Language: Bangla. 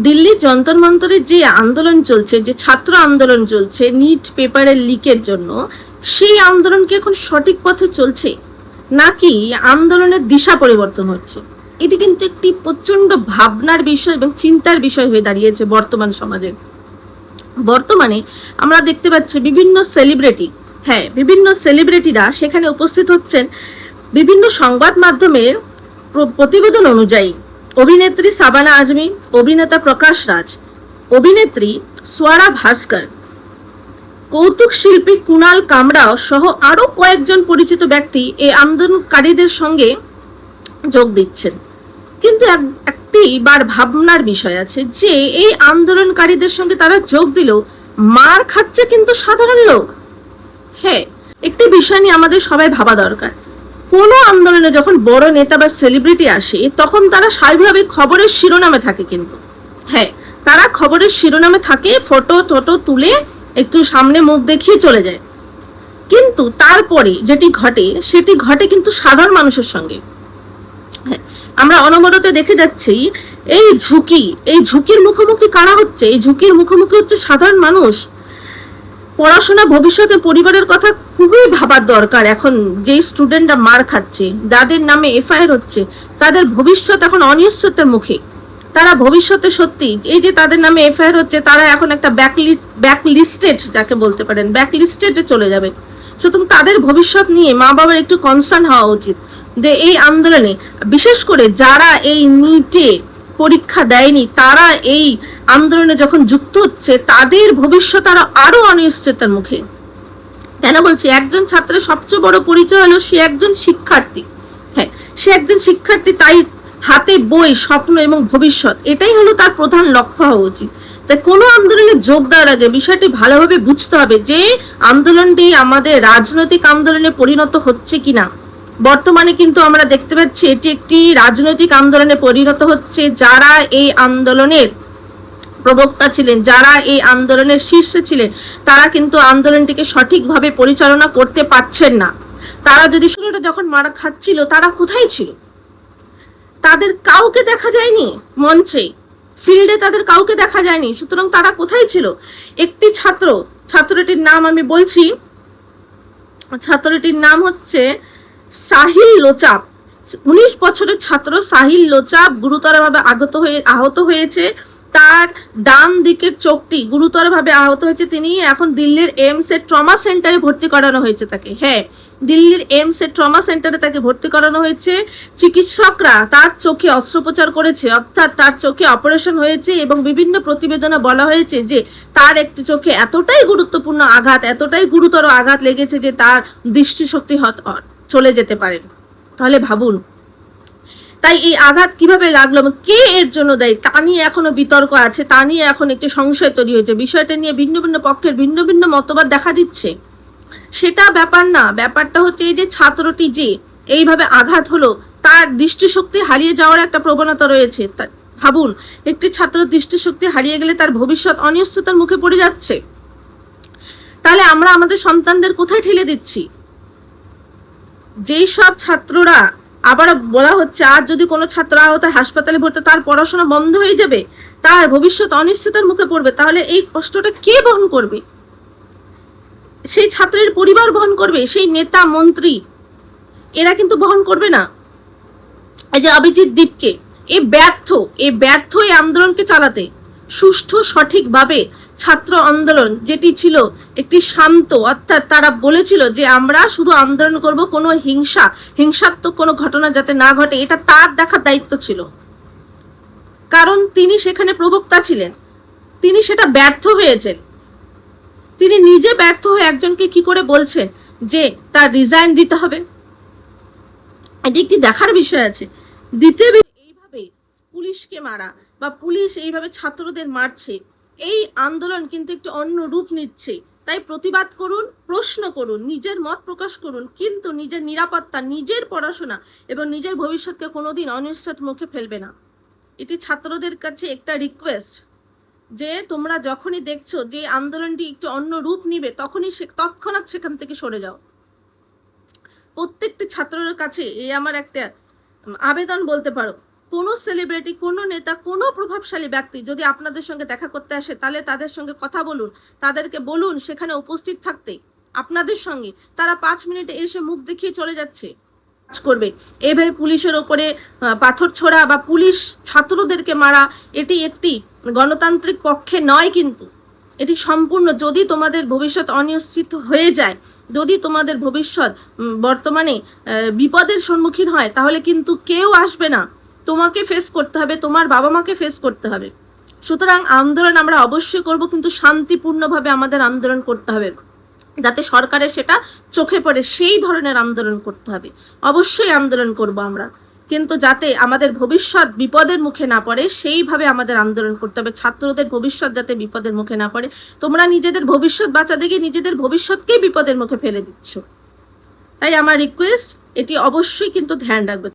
দিল্লি যন্তর মন্তরে যে আন্দোলন চলছে, যে ছাত্র আন্দোলন চলছে নিট পেপারের লিকের জন্য, সেই আন্দোলন কি এখন সঠিক পথে চলছে নাকি আন্দোলনের দিশা পরিবর্তন হচ্ছে? এটি কিন্তু একটি প্রচন্ড ভাবনার বিষয় এবং চিন্তার বিষয় হয়ে দাঁড়িয়েছে বর্তমান সমাজে। বর্তমানে আমরা দেখতে পাচ্ছি বিভিন্ন সেলিব্রিটি, বিভিন্ন সেলিব্রিটিরা সেখানে উপস্থিত হচ্ছেন। বিভিন্ন সংবাদ মাধ্যমের প্রতিবেদন অনুযায়ী অভিনেত্রী সাবানা আজমি, অভিনেতা প্রকাশ রাজ, অভিনেত্রী সোয়ারা ভাস্কর, কৌতুক শিল্পী কুনাল কামরাও সহ আরো কয়েকজন পরিচিত ব্যক্তি এই আন্দোলনকারীদের সঙ্গে যোগ দিচ্ছেন। কিন্তু একটি বার ভাবনার বিষয় আছে যে এই আন্দোলনকারীদের সঙ্গে তারা যোগ দিলেও মার খাচ্ছে কিন্তু সাধারণ লোক। একটি বিষয় নিয়ে আমাদের সবাই ভাবা দরকার। কোনো আন্দোলনে যখন বড় নেতা বা সেলিব্রিটি আসে তখন তারা স্বাভাবিকভাবে খবরের শিরোনামে থাকে, কিন্তু তারা খবরের শিরোনামে থাকে, ফটো টোটো তুলে একটু সামনে মুখ দেখিয়ে চলে যায়। কিন্তু তারপরে যেটি ঘটে সেটি ঘটে কিন্তু সাধারণ মানুষের সঙ্গে। আমরা অনবরত দেখে যাচ্ছি এই ঝুঁকির মুখোমুখি কারা হচ্ছে? এই ঝুঁকির মুখোমুখি হচ্ছে সাধারণ মানুষ। পড়াশোনা, ভবিষ্যতে পরিবারের কথা খুবই ভাবার দরকার। এখন যে স্টুডেন্টরা মার খাচ্ছে, যাদের নামে এফআইআর হচ্ছে, তাদের ভবিষ্যৎ এখন অনিশ্চয়তার মুখে। তারা ভবিষ্যতে সত্যি এই যে তাদের নামে এফআইআর হচ্ছে, তারা এখন একটা ব্যাকলিস্টেড, যাকে বলতে পারেন ব্যাকলিস্টেডে চলে যাবে। সুতরাং তাদের ভবিষ্যৎ নিয়ে মা বাবার একটু কনসার্ন হওয়া উচিত যে এই আন্দোলনে, বিশেষ করে যারা এই নিটে পরীক্ষা দেয়নি, তারা এই আন্দোলনে যখন যুক্ত হচ্ছে, তাদের ভবিষ্যৎ আরো অনিশ্চয়তার মুখে। কেন বলছি? একজন ছাত্রের সবচেয়ে বড় পরিচয় হলো সে একজন শিক্ষার্থী। সে একজন শিক্ষার্থী, তাই হাতে বই, স্বপ্ন এবং ভবিষ্যৎ, এটাই হলো তার প্রধান লক্ষ্য হওয়া উচিত। তাই কোনো আন্দোলনে যোগ দেওয়ার আগে বিষয়টি ভালোভাবে বুঝতে হবে যে আন্দোলনটি আমাদের রাজনৈতিক আন্দোলনে পরিণত হচ্ছে কিনা। বর্তমানে কিন্তু আমরা দেখতে পাচ্ছি এটি একটি রাজনৈতিক আন্দোলনে পরিণত হচ্ছে। যারা এই আন্দোলনের প্রবক্তা ছিলেন, যারা এই আন্দোলনের শীর্ষে ছিলেন, তারা কিন্তু আন্দোলনটিকে সঠিকভাবে পরিচালনা করতে পারছেন না। তারা যদি শুরুটা যখন মারা খাচ্ছিল, তারা কোথায় ছিল? তাদের কাউকে দেখা যায়নি মঞ্চে, ফিল্ডে তাদের কাউকে দেখা যায়নি। সুতরাং তারা কোথায় ছিল? একটি ছাত্রটির নাম আমি বলছি, ছাত্রটির নাম হচ্ছে সাহিল লোচাপ। 19 বছরের ছাত্র সাহিল লোচাপ গুরুতরভাবে আহত হয়েছে। তার ডান দিকের চোখটি গুরুতরভাবে আহত হয়েছে। তিনি এখন দিল্লির এইমস এর ট্রমা সেন্টারে ভর্তি করানো হয়েছে তাকে। দিল্লির এইমস এর ট্রমা সেন্টারে তাকে ভর্তি করানো হয়েছে। চিকিৎসকরা তার চোখে অস্ত্রোপচার করেছে, অর্থাৎ তার চোখে অপারেশন হয়েছে, এবং বিভিন্ন প্রতিবেদনে বলা হয়েছে যে তার একটি চোখে এতটাই গুরুত্বপূর্ণ আঘাত, এতটাই গুরুতর আঘাত লেগেছে যে তার দৃষ্টিশক্তি চলে যেতে পারে। তাহলে ভাবুন, তাই এই আঘাত কিভাবে লাগলো, কে এর জন্য দেয়, তা নিয়ে এখনো বিতর্ক আছে, তা নিয়ে এখন একটি সংশয় তৈরি হয়েছে। বিষয়টা নিয়ে ভিন্ন ভিন্ন পক্ষের ভিন্ন ভিন্ন মতবাদ দেখা দিচ্ছে। সেটা ব্যাপার না, ব্যাপারটা হচ্ছে এই যে ছাত্রটি যে এইভাবে আঘাত হলো, তার দৃষ্টিশক্তি হারিয়ে যাওয়ার একটা প্রবণতা রয়েছে। ভাবুন, একটি ছাত্র দৃষ্টিশক্তি হারিয়ে গেলে তার ভবিষ্যৎ অনিশ্চয়তার মুখে পড়ে যাচ্ছে। তাহলে আমরা আমাদের সন্তানদের কোথায় ঠেলে দিচ্ছি? যেই সব ছাত্ররা, আবার বলা হচ্ছে আজ যদি কোনো ছাত্র আহত হাসপাতালে ভর্তি, তার পড়াশোনা বন্ধ হয়ে যাবে, তার ভবিষ্যৎ অনিশ্চয়তার মুখে পড়বে। তাহলে এই কষ্টটা কে বহন করবে? সেই ছাত্রের পরিবার বহন করবে, সেই নেতা মন্ত্রী, এরা কিন্তু বহন করবে না। এই যে অভিজিৎ দীপকে, এই ব্যর্থ এই আন্দোলনকে চালাতে। সুষ্ঠু সঠিকভাবে ছাত্র আন্দোলন যেটি ছিল একটি শান্ত, অর্থাৎ তারা বলেছিল যে আমরা শুধু আন্দোলন করব, কোনো হিংসাত্মক কোনো ঘটনা যাতে না ঘটে, এটা তার দেখার দায়িত্ব ছিল। কারণ তিনি সেখানে প্রবক্তা ছিলেন, তিনি সেটা ব্যর্থ হয়েছেন। তিনি নিজে ব্যর্থ হয়ে একজনকে কি করে বলছেন যে তার রিজাইন দিতে হবে? এটি একটি দেখার বিষয় আছে। এইভাবে পুলিশকে মারা বা পুলিশ এইভাবে ছাত্রদের মারছে, এই আন্দোলন কিন্তু একটু অন্য রূপ নিচ্ছে। তাই প্রতিবাদ করুন, প্রশ্ন করুন, নিজের মত প্রকাশ করুন, কিন্তু নিজের নিরাপত্তা, নিজের পড়াশোনা এবং নিজের ভবিষ্যৎকে কোনোদিন অনিশ্চিত মুখে ফেলবে না। এটি ছাত্রদের কাছে একটা রিকোয়েস্ট যে তোমরা যখনই দেখছো যে আন্দোলনটি একটু অন্য রূপ নিবে, তখনই তৎক্ষণাৎ সেখান থেকে সরে যাও। প্রত্যেকটি ছাত্রের কাছে এই আমার একটা আবেদন বলতে পারো কোনো সেলিব্রিটি, কোনো নেতা, কোনো প্রভাবশালী ব্যক্তি যদি আপনাদের সঙ্গে দেখা করতে আসে, তাহলে তাদের সঙ্গে কথা বলুন, তাদেরকে বলুন সেখানে উপস্থিত থাকতে আপনাদের সঙ্গে। তারা 5 মিনিটে এসে মুখ দেখিয়ে চলে যাচ্ছে, কাজ করবে। এভাবে পুলিশের ওপরে পাথর ছোড়া বা পুলিশ ছাত্রদেরকে মারা, এটি একটি গণতান্ত্রিক পক্ষে নয়। কিন্তু এটি সম্পূর্ণ, যদি তোমাদের ভবিষ্যৎ অনিশ্চিত হয়ে যায়, যদি তোমাদের ভবিষ্যৎ বর্তমানে বিপদের সম্মুখীন হয়, তাহলে কিন্তু কেউ আসবে না, তোমাকে ফেস করতে হবে, তোমার বাবা মাকে ফেস করতে হবে। সুতরাং আন্দোলন আমরা অবশ্যই করব, কিন্তু শান্তিপূর্ণভাবে আমাদের আন্দোলন করতে হবে, যাতে সরকারের সেটা চোখে পড়ে, সেই ধরনের আন্দোলন করতে হবে। অবশ্যই আন্দোলন করব আমরা, কিন্তু যাতে আমাদের ভবিষ্যৎ বিপদের মুখে না পড়ে সেইভাবে আমাদের আন্দোলন করতে হবে। ছাত্রদের ভবিষ্যৎ যাতে বিপদের মুখে না পড়ে। তোমরা নিজেদের ভবিষ্যৎ বাঁচাতে গিয়ে নিজেদের ভবিষ্যৎকেই বিপদের মুখে ফেলে দিচ্ছ। তাই আমার রিকোয়েস্ট, এটি অবশ্যই কিন্তু ধ্যান রাখবে।